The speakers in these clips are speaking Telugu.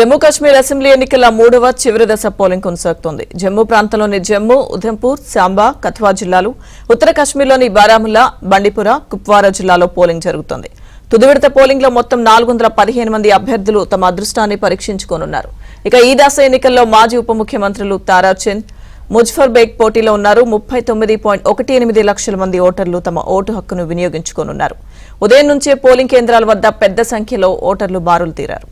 జమ్మూ కాశ్మీర్ అసెంబ్లీ ఎన్నికల మూడవ చివరి దశ పోలింగ్ కొనసాగుతోంది. జమ్మూ ప్రాంతంలోని జమ్మూ, ఉధంపూర్, సాంబా, కథువా జిల్లాలు, ఉత్తర కాశ్మీర్లోని బారాముల్లా, బండిపుర, కుప్వారా జిల్లాలో పోలింగ్ జరుగుతోంది. తుది విడత పోలింగ్ లో మొత్తం 415 మంది అభ్యర్థులు తమ అదృష్టాన్ని పరీక్షించుకోనున్నారు. ఇక ఈ దశ ఎన్నికల్లో మాజీ ఉప ముఖ్యమంత్రులు తారాచంద్, ముజఫర్ బేగ్ పోటీలో ఉన్నారు. 39.18 లక్షల మంది ఓటర్లు తమ ఓటు హక్కును వినియోగించుకోనున్నారు. ఉదయం నుంచే పోలింగ్ కేంద్రాల వద్ద పెద్ద సంఖ్యలో ఓటర్లు బారులు తీరారు.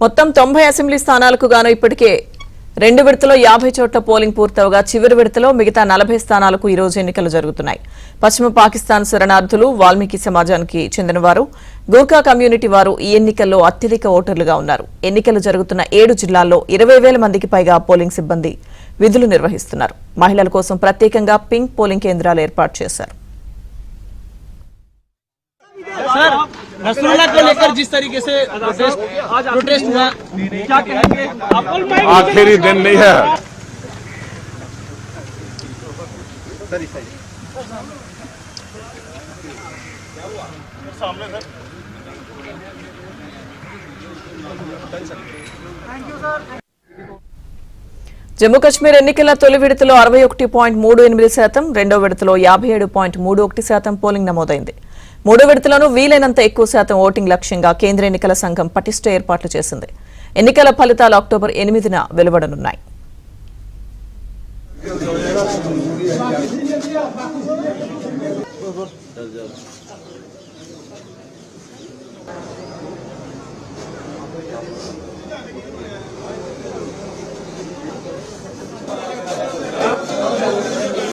మొత్తం 90 అసెంబ్లీ స్థానాలకు గాను ఇప్పటికే 2 విడతలో 50 చోట్ల పోలింగ్ పూర్తవగా చివరి విడతలో మిగతా 40 స్థానాలకు ఈ రోజు ఎన్నికలు జరుగుతున్నాయి. పశ్చిమ పాకిస్తాన్ శరణార్థులు, వాల్మీకి సమాజానికి చెందినవారు, గూర్ఖా కమ్యూనిటీ వారు ఈ ఎన్నికల్లో అత్యధిక ఓటర్లుగా ఉన్నారు. ఎన్నికలు జరుగుతున్న 7 జిల్లాల్లో 20,000 మందికి పైగా పోలింగ్ సిబ్బంది విధులు నిర్వహిస్తున్నారు. మహిళల కోసం ప్రత్యేకంగా పింక్ పోలింగ్ కేంద్రాలు ఏర్పాటు చేశారు. सर, रसूलुल्लाह को लेकर जिस तरीके से प्रोटेस्ट हुआ, क्या कहेंगे? आखिरी दिन नहीं है। జమ్మూ కాశ్మీర్ ఎన్నికల తొలి విడతలో 61.38%, రెండో విడతలో 57.31% పోలింగ్ నమోదైంది. మూడో విడతలోనూ వీలైనంత ఎక్కువ శాతం ఓటింగ్ లక్ష్యంగా కేంద్ర ఎన్నికల సంఘం పటిష్ట ఏర్పాట్లు చేసింది. ఎన్నికల ఫలితాలు అక్టోబర్ 8న వెలువడనున్నాయి.